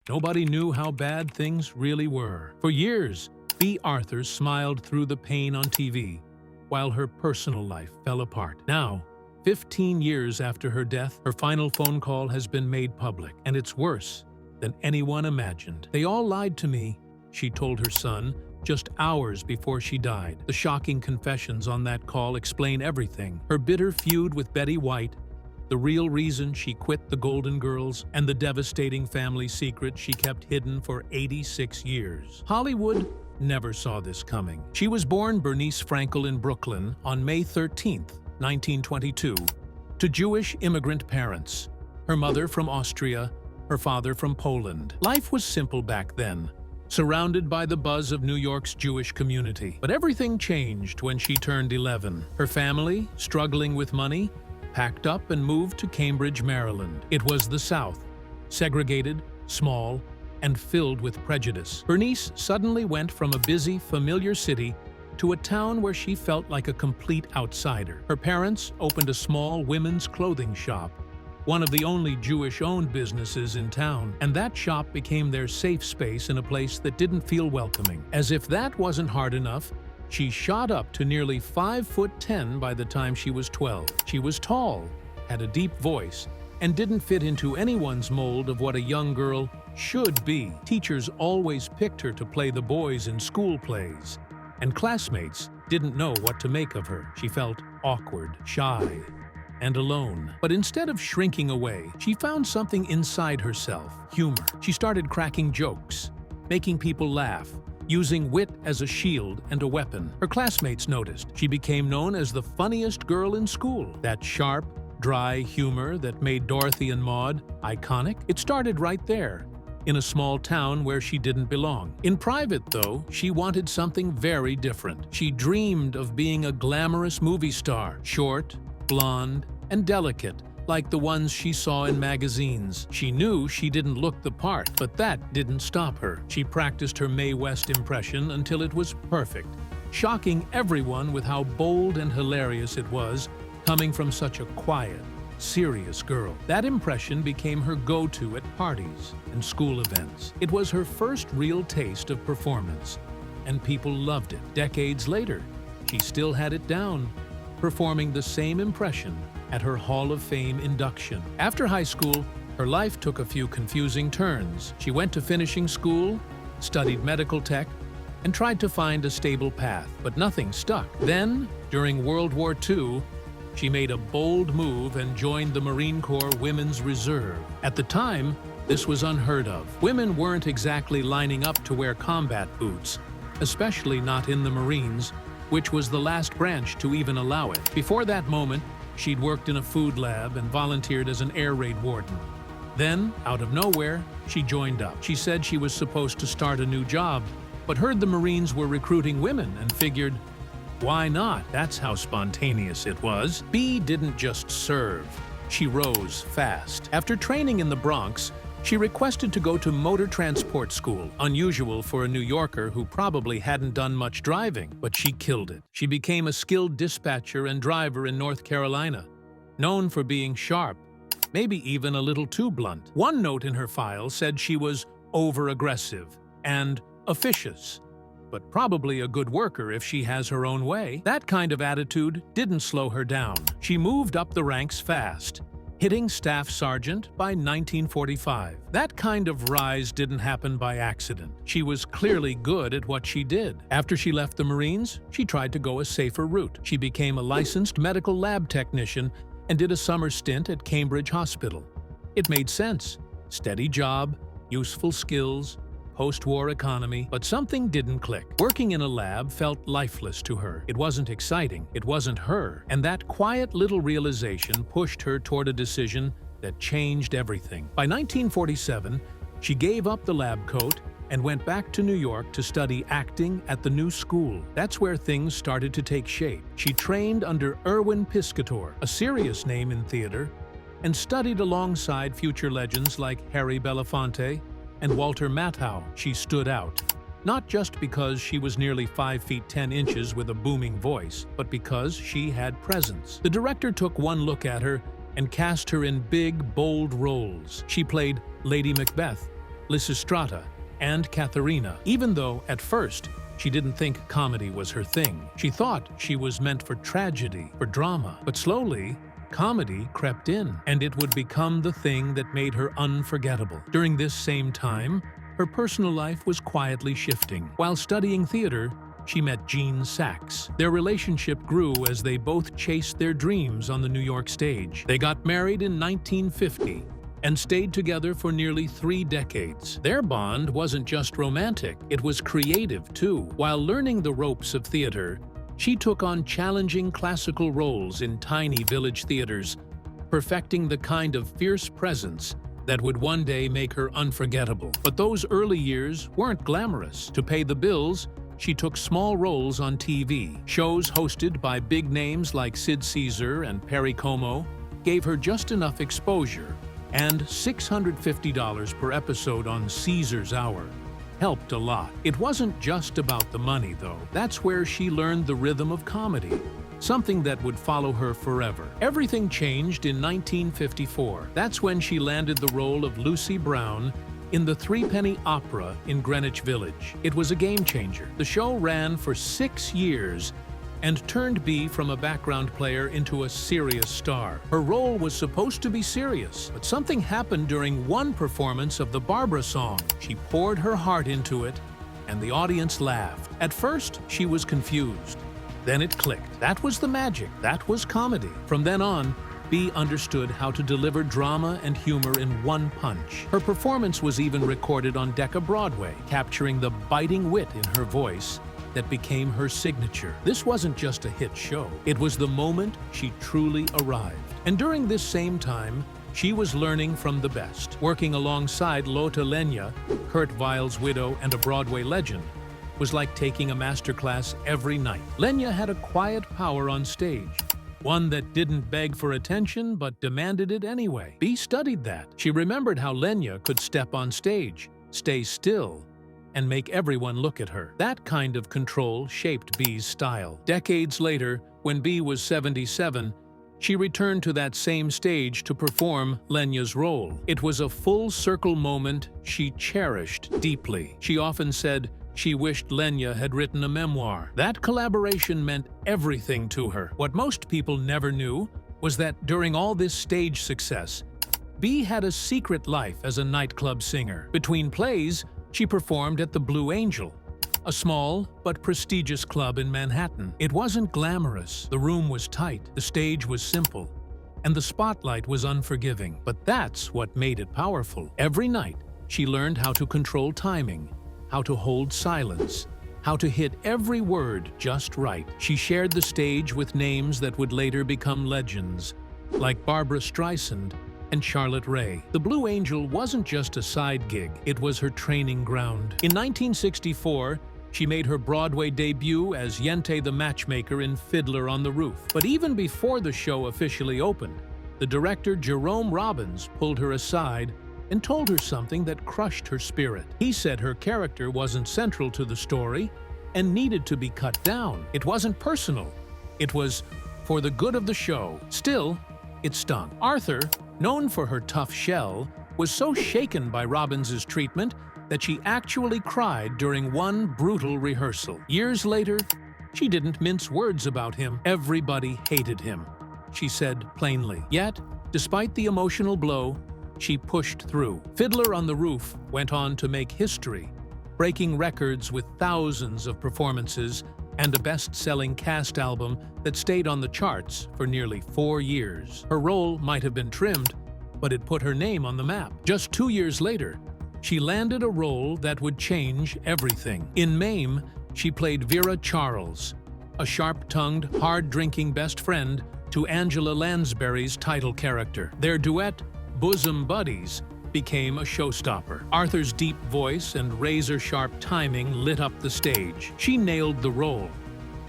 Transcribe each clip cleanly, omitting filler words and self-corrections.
Nobody knew how bad things really were. For years, Bea Arthur smiled through the pain on TV, while her personal life fell apart. Now, 15 years after her death, her final phone call has been made public, and it's worse than anyone imagined. "They all lied to me," she told her son, just hours before she died. The shocking confessions on that call explain everything: her bitter feud with Betty White, the real reason she quit the Golden Girls, and the devastating family secret she kept hidden for 86 years. Hollywood never saw this coming. She was born Bernice Frankel in Brooklyn on May 13, 1922, to Jewish immigrant parents. Her mother from Austria, her father from Poland. Life was simple back then, surrounded by the buzz of New York's Jewish community. But everything changed when she turned 11. Her family, struggling with money, packed up and moved to Cambridge, Maryland. It was the South, segregated, small, and filled with prejudice. Bernice suddenly went from a busy, familiar city to a town where she felt like a complete outsider. Her parents opened a small women's clothing shop, one of the only Jewish-owned businesses in town, and that shop became their safe space in a place that didn't feel welcoming. As if that wasn't hard enough, she shot up to nearly 5'10" by the time she was 12. She was tall, had a deep voice, and didn't fit into anyone's mold of what a young girl should be. Teachers always picked her to play the boys in school plays, and classmates didn't know what to make of her. She felt awkward, shy, and alone. But instead of shrinking away, she found something inside herself: humor. She started cracking jokes, making people laugh, using wit as a shield and a weapon. Her classmates noticed. She became known as the funniest girl in school. That sharp, dry humor that made Dorothy and Maude iconic, it started right there, in a small town where she didn't belong. In private, though, she wanted something very different. She dreamed of being a glamorous movie star, short, blonde, and delicate, like the ones she saw in magazines. She knew she didn't look the part, but that didn't stop her. She practiced her Mae West impression until it was perfect, shocking everyone with how bold and hilarious it was, coming from such a quiet, serious girl. That impression became her go-to at parties and school events. It was her first real taste of performance, and people loved it. Decades later, she still had it down, performing the same impression at her Hall of Fame induction. After high school, her life took a few confusing turns. She went to finishing school, studied medical tech, and tried to find a stable path, but nothing stuck. Then, during World War II, she made a bold move and joined the Marine Corps Women's Reserve. At the time, this was unheard of. Women weren't exactly lining up to wear combat boots, especially not in the Marines, which was the last branch to even allow it. Before that moment, she'd worked in a food lab and volunteered as an air raid warden. Then, out of nowhere, she joined up. She said she was supposed to start a new job, but heard the Marines were recruiting women and figured, why not? That's how spontaneous it was. Bea didn't just serve. She rose fast. After training in the Bronx, she requested to go to motor transport school, unusual for a New Yorker who probably hadn't done much driving, but she killed it. She became a skilled dispatcher and driver in North Carolina, known for being sharp, maybe even a little too blunt. One note in her file said she was over-aggressive and officious, but probably a good worker if she has her own way. That kind of attitude didn't slow her down. She moved up the ranks fast, hitting staff sergeant by 1945. That kind of rise didn't happen by accident. She was clearly good at what she did. After she left the Marines, she tried to go a safer route. She became a licensed medical lab technician and did a summer stint at Cambridge Hospital. It made sense. Steady job, useful skills, post-war economy, but something didn't click. Working in a lab felt lifeless to her. It wasn't exciting, it wasn't her, and that quiet little realization pushed her toward a decision that changed everything. By 1947, she gave up the lab coat and went back to New York to study acting at the New School. That's where things started to take shape. She trained under Erwin Piscator, a serious name in theater, and studied alongside future legends like Harry Belafonte and Walter Matthau. She stood out, not just because she was nearly 5 feet 10 inches with a booming voice, but because she had presence. The director took one look at her and cast her in big, bold roles. She played Lady Macbeth, Lysistrata, and Katharina, even though, at first, she didn't think comedy was her thing. She thought she was meant for tragedy, for drama. But slowly, comedy crept in, and it would become the thing that made her unforgettable. During this same time, her personal life was quietly shifting. While studying theater, she met Gene Saks. Their relationship grew as they both chased their dreams on the New York stage. They got married in 1950 and stayed together for nearly 3 decades. Their bond wasn't just romantic, it was creative too. While learning the ropes of theater, she took on challenging classical roles in tiny village theaters, perfecting the kind of fierce presence that would one day make her unforgettable. But those early years weren't glamorous. To pay the bills, she took small roles on TV. Shows hosted by big names like Sid Caesar and Perry Como gave her just enough exposure, and $650 per episode on Caesar's Hour helped a lot. It wasn't just about the money, though. That's where she learned the rhythm of comedy, something that would follow her forever. Everything changed in 1954. That's when she landed the role of Lucy Brown in the Threepenny Opera in Greenwich Village. It was a game changer. The show ran for 6 years and turned Bea from a background player into a serious star. Her role was supposed to be serious, but something happened during one performance of the Barbara song. She poured her heart into it, and the audience laughed. At first, she was confused. Then it clicked. That was the magic. That was comedy. From then on, Bea understood how to deliver drama and humor in one punch. Her performance was even recorded on Decca Broadway, capturing the biting wit in her voice that became her signature. This wasn't just a hit show. It was the moment she truly arrived. And during this same time, she was learning from the best. Working alongside Lotte Lenya, Kurt Weill's widow and a Broadway legend, was like taking a masterclass every night. Lenya had a quiet power on stage, one that didn't beg for attention but demanded it anyway. Bea studied that. She remembered how Lenya could step on stage, stay still, and make everyone look at her. That kind of control shaped Bea's style. Decades later, when Bea was 77, she returned to that same stage to perform Lenya's role. It was a full-circle moment she cherished deeply. She often said she wished Lenya had written a memoir. That collaboration meant everything to her. What most people never knew was that during all this stage success, Bea had a secret life as a nightclub singer. Between plays, she performed at the Blue Angel, a small but prestigious club in Manhattan. It wasn't glamorous, the room was tight, the stage was simple, and the spotlight was unforgiving. But that's what made it powerful. Every night, she learned how to control timing, how to hold silence, how to hit every word just right. She shared the stage with names that would later become legends, like Barbra Streisand and Charlotte Rae. The Blue Angel wasn't just a side gig, it was her training ground. In 1964, she made her Broadway debut as Yente the Matchmaker in Fiddler on the Roof. But even before the show officially opened, the director Jerome Robbins pulled her aside and told her something that crushed her spirit. He said her character wasn't central to the story and needed to be cut down. It wasn't personal. It was for the good of the show. Still, it stung. Arthur, known for her tough shell, was so shaken by Robbins's treatment that she actually cried during one brutal rehearsal. Years later, she didn't mince words about him. Everybody hated him, she said plainly. Yet, despite the emotional blow, she pushed through. Fiddler on the Roof went on to make history, breaking records with thousands of performances and a best-selling cast album that stayed on the charts for nearly 4 years. Her role might have been trimmed, but it put her name on the map. Just 2 years later, she landed a role that would change everything. In Mame, she played Vera Charles, a sharp-tongued, hard-drinking best friend to Angela Lansbury's title character. Their duet, Bosom Buddies, became a showstopper. Arthur's deep voice and razor-sharp timing lit up the stage. She nailed the role,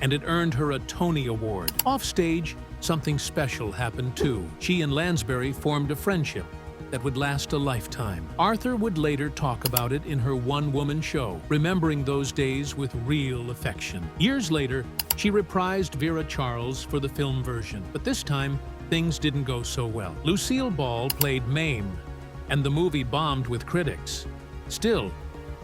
and it earned her a Tony Award. Offstage, something special happened too. She and Lansbury formed a friendship that would last a lifetime. Arthur would later talk about it in her one-woman show, remembering those days with real affection. Years later, she reprised Vera Charles for the film version, but this time, things didn't go so well. Lucille Ball played Mame, and the movie bombed with critics. Still,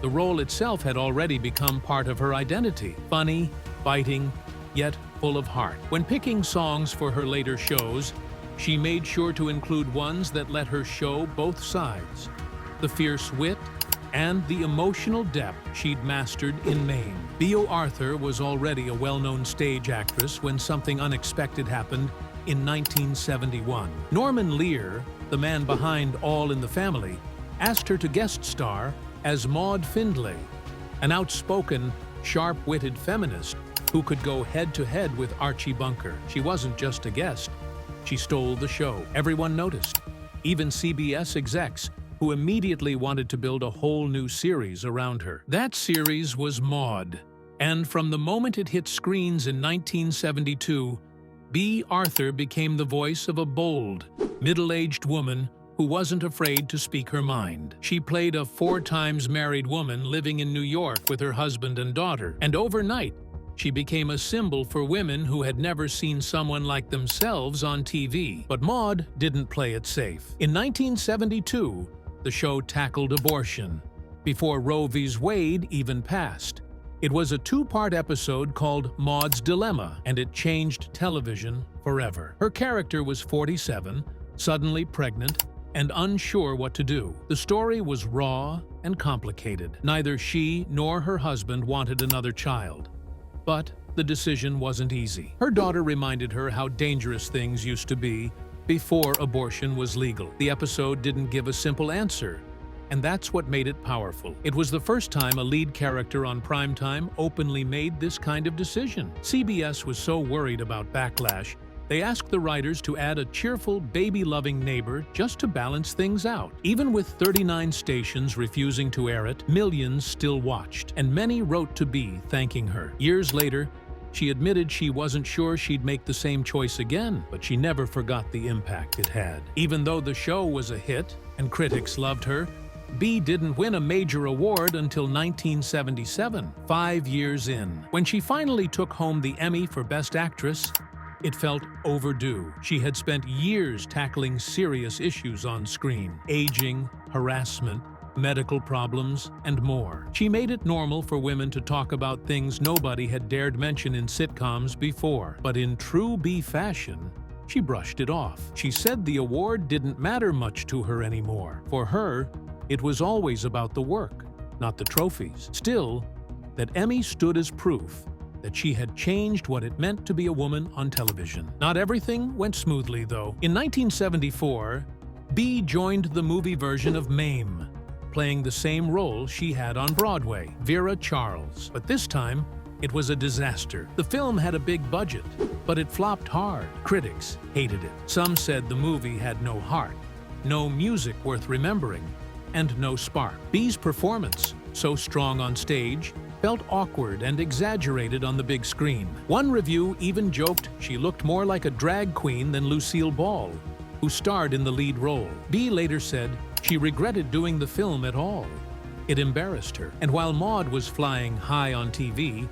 the role itself had already become part of her identity. Funny, biting, yet full of heart. When picking songs for her later shows, she made sure to include ones that let her show both sides, the fierce wit and the emotional depth she'd mastered in Maude. Bea Arthur was already a well-known stage actress when something unexpected happened in 1971. Norman Lear, the man behind All in the Family, asked her to guest star as Maude Findlay, an outspoken, sharp-witted feminist who could go head-to-head with Archie Bunker. She wasn't just a guest. She stole the show. Everyone noticed, even CBS execs, who immediately wanted to build a whole new series around her. That series was Maude, and from the moment it hit screens in 1972, Bea Arthur became the voice of a bold, middle-aged woman who wasn't afraid to speak her mind. She played a 4-time married woman living in New York with her husband and daughter, and overnight, she became a symbol for women who had never seen someone like themselves on TV. But Maude didn't play it safe. In 1972, the show tackled abortion, before Roe v. Wade even passed. It was a 2-part episode called Maude's Dilemma, and it changed television forever. Her character was 47, suddenly pregnant, and unsure what to do. The story was raw and complicated. Neither she nor her husband wanted another child. But the decision wasn't easy. Her daughter reminded her how dangerous things used to be before abortion was legal. The episode didn't give a simple answer, and that's what made it powerful. It was the first time a lead character on primetime openly made this kind of decision. CBS was so worried about backlash, they asked the writers to add a cheerful, baby-loving neighbor just to balance things out. Even with 39 stations refusing to air it, millions still watched, and many wrote to Bea thanking her. Years later, she admitted she wasn't sure she'd make the same choice again, but she never forgot the impact it had. Even though the show was a hit and critics loved her, Bea didn't win a major award until 1977, 5 years in. When she finally took home the Emmy for Best Actress, it felt overdue. She had spent years tackling serious issues on screen: aging, harassment, medical problems, and more. She made it normal for women to talk about things nobody had dared mention in sitcoms before. But in true Bea fashion, she brushed it off. She said the award didn't matter much to her anymore. For her, it was always about the work, not the trophies. Still, that Emmy stood as proof that she had changed what it meant to be a woman on television. Not everything went smoothly, though. In 1974, Bea joined the movie version of Mame, playing the same role she had on Broadway, Vera Charles. But this time, it was a disaster. The film had a big budget, but it flopped hard. Critics hated it. Some said the movie had no heart, no music worth remembering, and no spark. Bea's performance, so strong on stage, felt awkward and exaggerated on the big screen. One review even joked she looked more like a drag queen than Lucille Ball, who starred in the lead role. Bea later said she regretted doing the film at all. It embarrassed her. And while Maude was flying high on TV,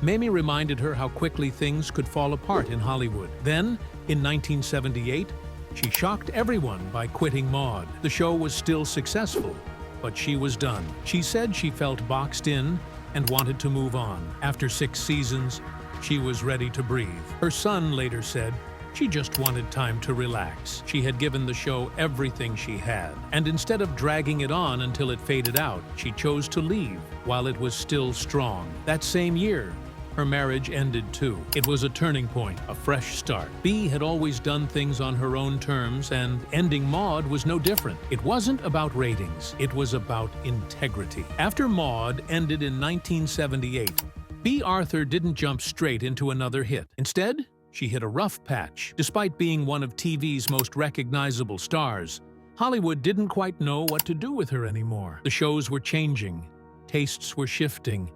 Mamie reminded her how quickly things could fall apart in Hollywood. Then, in 1978, she shocked everyone by quitting Maude. The show was still successful, but she was done. She said she felt boxed in and wanted to move on. After 6 seasons, she was ready to breathe. Her son later said she just wanted time to relax. She had given the show everything she had, and instead of dragging it on until it faded out, she chose to leave while it was still strong. That same year, her marriage ended too. It was a turning point, a fresh start. Bea had always done things on her own terms, and ending Maude was no different. It wasn't about ratings, it was about integrity. After Maude ended in 1978, Bea Arthur didn't jump straight into another hit. Instead, she hit a rough patch. Despite being one of TV's most recognizable stars, Hollywood didn't quite know what to do with her anymore. The shows were changing, tastes were shifting,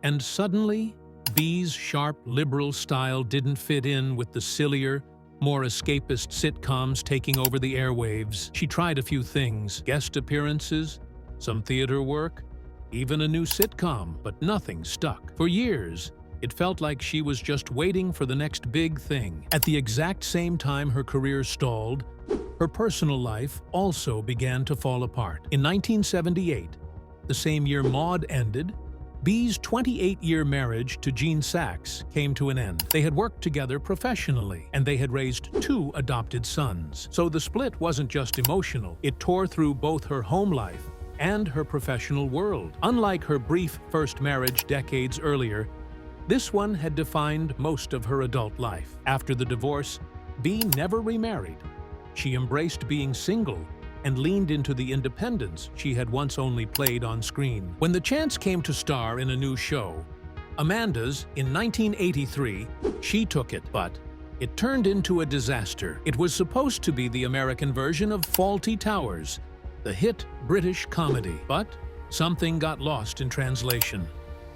and suddenly, Bea's sharp, liberal style didn't fit in with the sillier, more escapist sitcoms taking over the airwaves. She tried a few things: guest appearances, some theater work, even a new sitcom, but nothing stuck. For years, it felt like she was just waiting for the next big thing. At the exact same time her career stalled, her personal life also began to fall apart. In 1978, The same year Maude ended, Bea's 28-year marriage to Gene Saks came to an end. They had worked together professionally, and they had raised 2 adopted sons. So the split wasn't just emotional, it tore through both her home life and her professional world. Unlike her brief first marriage decades earlier, this one had defined most of her adult life. After the divorce, Bea never remarried. She embraced being single and leaned into the independence she had once only played on screen. When the chance came to star in a new show, Amanda's, in 1983, she took it, but it turned into a disaster. It was supposed to be the American version of Fawlty Towers, the hit British comedy, but something got lost in translation.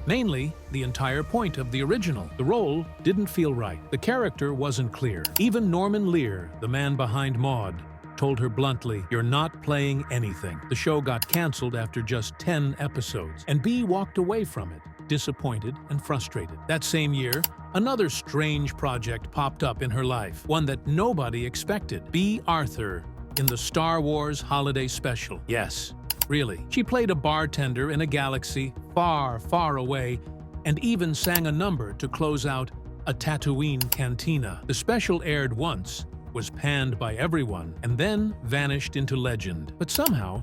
Mainly, the entire point of the original. The role didn't feel right. The character wasn't clear. Even Norman Lear, the man behind Maude, told her bluntly, "You're not playing anything." The show got cancelled after just 10 episodes, and Bea walked away from it, disappointed and frustrated. That same year, another strange project popped up in her life, one that nobody expected. Bea Arthur in the Star Wars Holiday Special. Yes, really. She played a bartender in a galaxy far, far away, and even sang a number to close out a Tatooine cantina. The special aired once, was panned by everyone, and then vanished into legend. But somehow,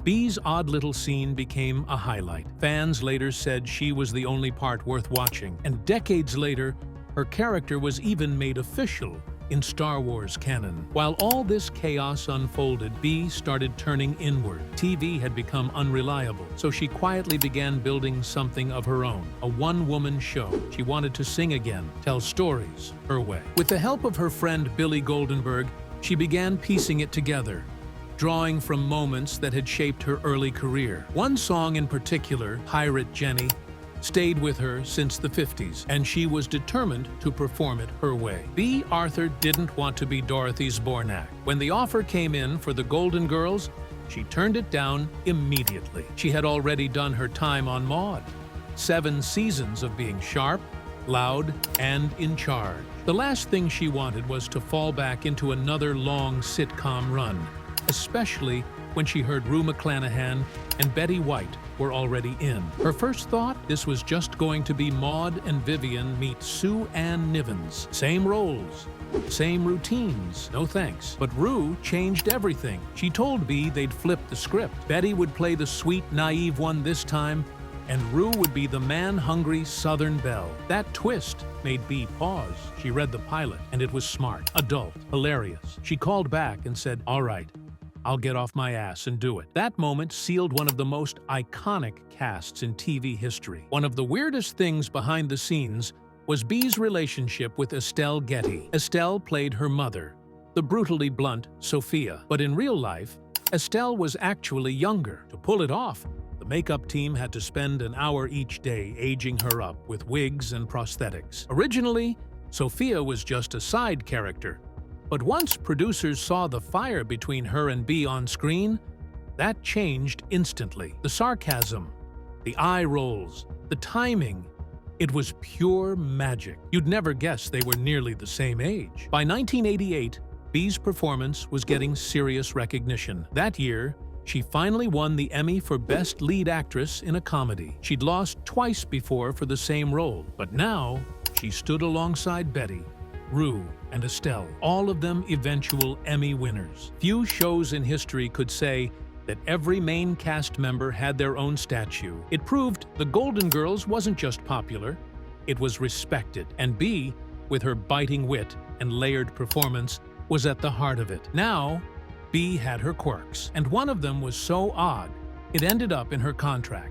Bea's odd little scene became a highlight. Fans later said she was the only part worth watching, and decades later, her character was even made official in Star Wars canon. While all this chaos unfolded, Bea started turning inward. TV had become unreliable, so she quietly began building something of her own, a one-woman show. She wanted to sing again, tell stories her way. With the help of her friend Billy Goldenberg, she began piecing it together, drawing from moments that had shaped her early career. One song in particular, Pirate Jenny, stayed with her since the 50s, and she was determined to perform it her way. Bea Arthur didn't want to be Dorothy Zbornak. When the offer came in for the Golden Girls, she turned it down immediately. She had already done her time on Maude. 7 seasons of being sharp, loud, and in charge. The last thing she wanted was to fall back into another long sitcom run, especially when she heard Rue McClanahan and Betty White were already in. Her first thought, this was just going to be Maude and Vivian meet Sue Ann Nivens. Same roles, same routines, no thanks. But Rue changed everything. She told Bea they'd flip the script. Betty would play the sweet, naive one this time, and Rue would be the man-hungry Southern belle. That twist made Bea pause. She read the pilot, and it was smart, adult, hilarious. She called back and said, "All right, I'll get off my ass and do it." That moment sealed one of the most iconic casts in TV history. One of the weirdest things behind the scenes was Bea's relationship with Estelle Getty. Estelle played her mother, the brutally blunt Sophia. But in real life, Estelle was actually younger. To pull it off, the makeup team had to spend an hour each day aging her up with wigs and prosthetics. Originally, Sophia was just a side character. But once producers saw the fire between her and Bea on screen, that changed instantly. The sarcasm, the eye rolls, the timing, it was pure magic. You'd never guess they were nearly the same age. By 1988, Bea's performance was getting serious recognition. That year, she finally won the Emmy for Best Lead Actress in a Comedy. She'd lost twice before for the same role, but now she stood alongside Betty, Rue, and Estelle, all of them eventual Emmy winners. Few shows in history could say that every main cast member had their own statue. It proved the Golden Girls wasn't just popular, it was respected, and Bea, with her biting wit and layered performance, was at the heart of it. Now, Bea had her quirks, and one of them was so odd, it ended up in her contract.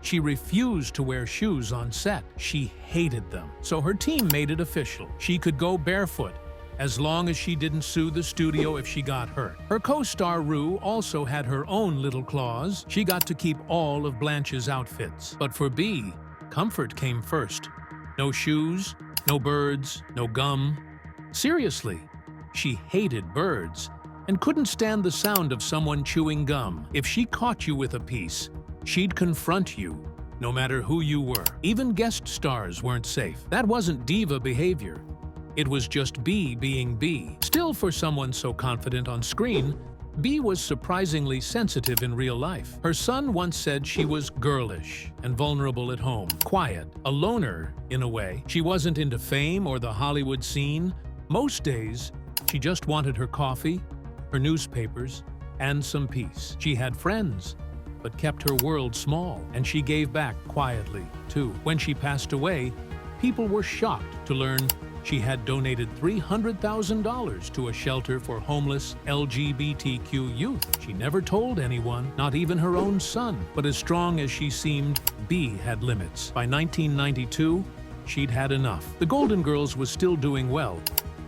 She refused to wear shoes on set. She hated them. So her team made it official. She could go barefoot, as long as she didn't sue the studio if she got hurt. Her co-star Rue also had her own little clause. She got to keep all of Blanche's outfits. But for Bea, comfort came first. No shoes, no birds, no gum. Seriously, she hated birds and couldn't stand the sound of someone chewing gum. If she caught you with a piece, she'd confront you, no matter who you were. Even guest stars weren't safe. That wasn't diva behavior. It was just Bea being Bea. Still, for someone so confident on screen, Bea was surprisingly sensitive in real life. Her son once said she was girlish and vulnerable at home, quiet, a loner in a way. She wasn't into fame or the Hollywood scene. Most days, she just wanted her coffee, her newspapers, and some peace. She had friends, but kept her world small, and she gave back quietly, too. When she passed away, people were shocked to learn she had donated $300,000 to a shelter for homeless LGBTQ youth. She never told anyone, not even her own son. But as strong as she seemed, Bea had limits. By 1992, she'd had enough. The Golden Girls was still doing well,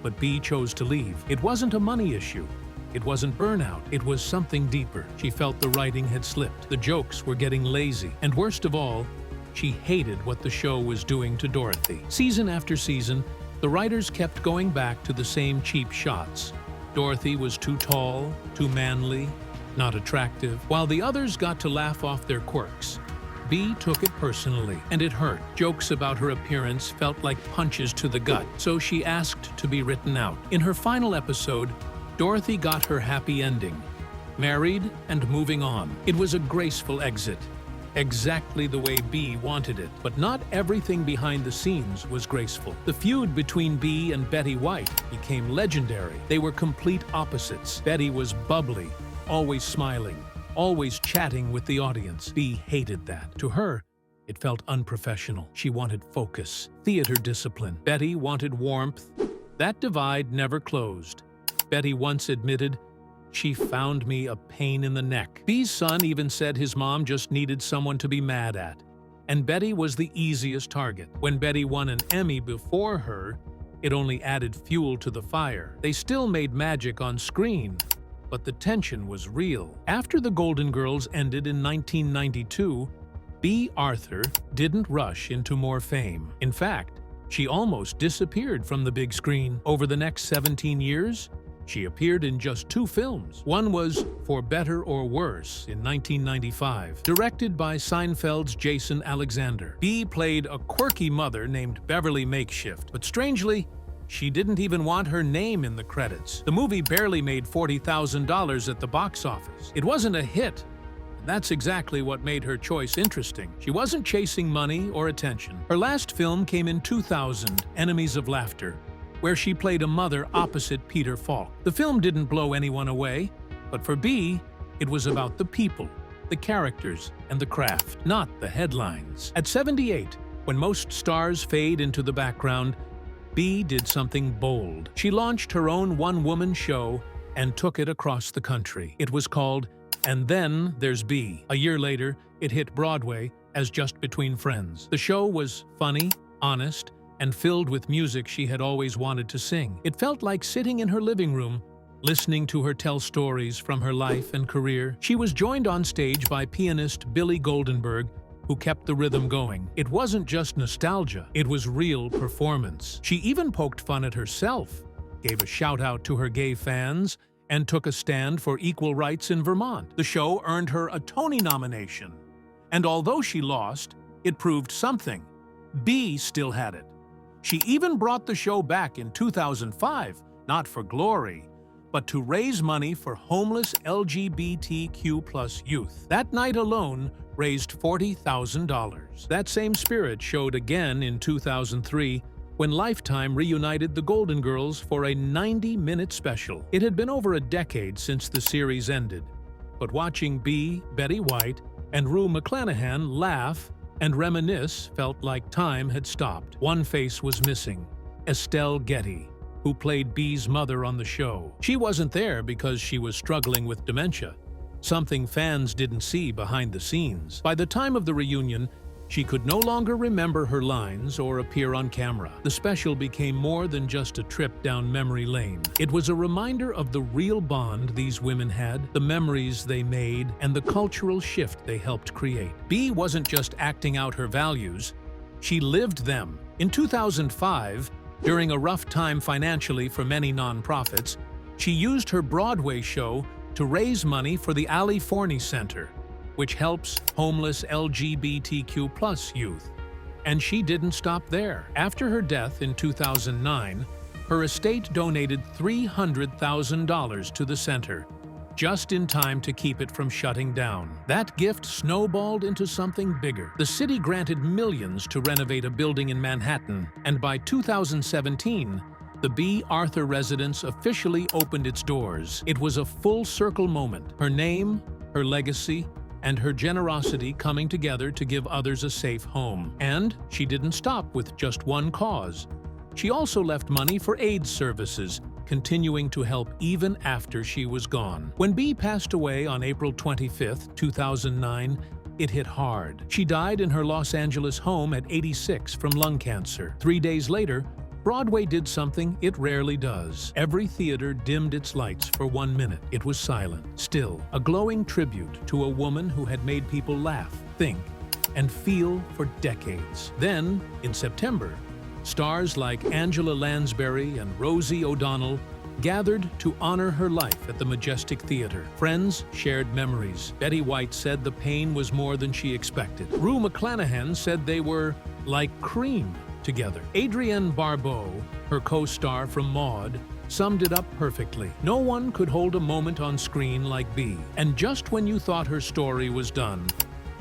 but Bea chose to leave. It wasn't a money issue. It wasn't burnout. It was something deeper. She felt the writing had slipped. The jokes were getting lazy. And worst of all, she hated what the show was doing to Dorothy. Season after season, the writers kept going back to the same cheap shots. Dorothy was too tall, too manly, not attractive, while the others got to laugh off their quirks. Bea took it personally, and it hurt. Jokes about her appearance felt like punches to the gut, so she asked to be written out. In her final episode, Dorothy got her happy ending, married and moving on. It was a graceful exit, exactly the way Bea wanted it. But not everything behind the scenes was graceful. The feud between Bea and Betty White became legendary. They were complete opposites. Betty was bubbly, always smiling, always chatting with the audience. Bea hated that. To her, it felt unprofessional. She wanted focus, theater discipline. Betty wanted warmth. That divide never closed. Betty once admitted, "She found me a pain in the neck." Bea's son even said his mom just needed someone to be mad at. And Betty was the easiest target. When Betty won an Emmy before her, it only added fuel to the fire. They still made magic on screen, but the tension was real. After The Golden Girls ended in 1992, Bea Arthur didn't rush into more fame. In fact, she almost disappeared from the big screen. Over the next 17 years, she appeared in just 2 films. One was For Better or Worse in 1995, directed by Seinfeld's Jason Alexander. Bea played a quirky mother named Beverly Makeshift, but strangely, she didn't even want her name in the credits. The movie barely made $40,000 at the box office. It wasn't a hit, and that's exactly what made her choice interesting. She wasn't chasing money or attention. Her last film came in 2000, Enemies of Laughter, where she played a mother opposite Peter Falk. The film didn't blow anyone away, but for Bea, it was about the people, the characters, and the craft, not the headlines. At 78, when most stars fade into the background, Bea did something bold. She launched her own one-woman show and took it across the country. It was called And Then There's Bea. A year later, it hit Broadway as Just Between Friends. The show was funny, honest, and filled with music she had always wanted to sing. It felt like sitting in her living room, listening to her tell stories from her life and career. She was joined on stage by pianist Billy Goldenberg, who kept the rhythm going. It wasn't just nostalgia, it was real performance. She even poked fun at herself, gave a shout-out to her gay fans, and took a stand for equal rights in Vermont. The show earned her a Tony nomination. And although she lost, it proved something. Bea still had it. She even brought the show back in 2005, not for glory, but to raise money for homeless LGBTQ+ youth. That night alone raised $40,000. That same spirit showed again in 2003 when Lifetime reunited the Golden Girls for a 90-minute special. It had been over a decade since the series ended, but watching Bea, Betty White, and Rue McClanahan laugh and reminisce felt like time had stopped. One face was missing, Estelle Getty, who played Bea's mother on the show. She wasn't there because she was struggling with dementia, something fans didn't see behind the scenes. By the time of the reunion, she could no longer remember her lines or appear on camera. The special became more than just a trip down memory lane. It was a reminder of the real bond these women had, the memories they made, and the cultural shift they helped create. Bea wasn't just acting out her values, she lived them. In 2005, during a rough time financially for many nonprofits, she used her Broadway show to raise money for the Ali Forney Center, which helps homeless LGBTQ+ youth. And she didn't stop there. After her death in 2009, her estate donated $300,000 to the center, just in time to keep it from shutting down. That gift snowballed into something bigger. The city granted millions to renovate a building in Manhattan, and by 2017, the Bea Arthur residence officially opened its doors. It was a full-circle moment. Her name, her legacy, and her generosity coming together to give others a safe home. And she didn't stop with just one cause. She also left money for AIDS services, continuing to help even after she was gone. When Bea passed away on April 25, 2009, it hit hard. She died in her Los Angeles home at 86 from lung cancer. 3 days later, Broadway did something it rarely does. Every theater dimmed its lights for 1 minute. It was silent. Still, a glowing tribute to a woman who had made people laugh, think, and feel for decades. Then, in September, stars like Angela Lansbury and Rosie O'Donnell gathered to honor her life at the Majestic Theater. Friends shared memories. Betty White said the pain was more than she expected. Rue McClanahan said they were like cream together. Adrienne Barbeau, her co-star from Maude, summed it up perfectly. No one could hold a moment on screen like Bea. And just when you thought her story was done,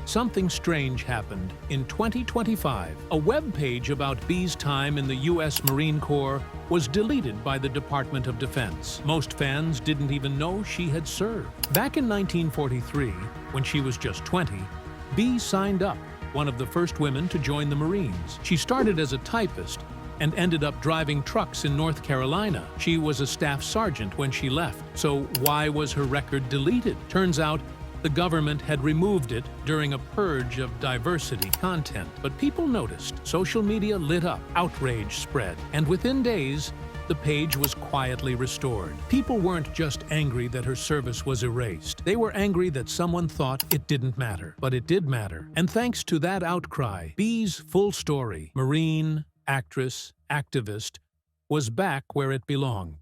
something strange happened. In 2025, a web page about Bea's time in the U.S. Marine Corps was deleted by the Department of Defense. Most fans didn't even know she had served. Back in 1943, when she was just 20, Bea signed up, one of the first women to join the Marines. She started as a typist and ended up driving trucks in North Carolina. She was a staff sergeant when she left. So why was her record deleted? Turns out, the government had removed it during a purge of diversity content. But people noticed. Social media lit up. Outrage spread. And within days, the page was quietly restored. People weren't just angry that her service was erased. They were angry that someone thought it didn't matter. But it did matter. And thanks to that outcry, Bea's full story, Marine, actress, activist, was back where it belonged.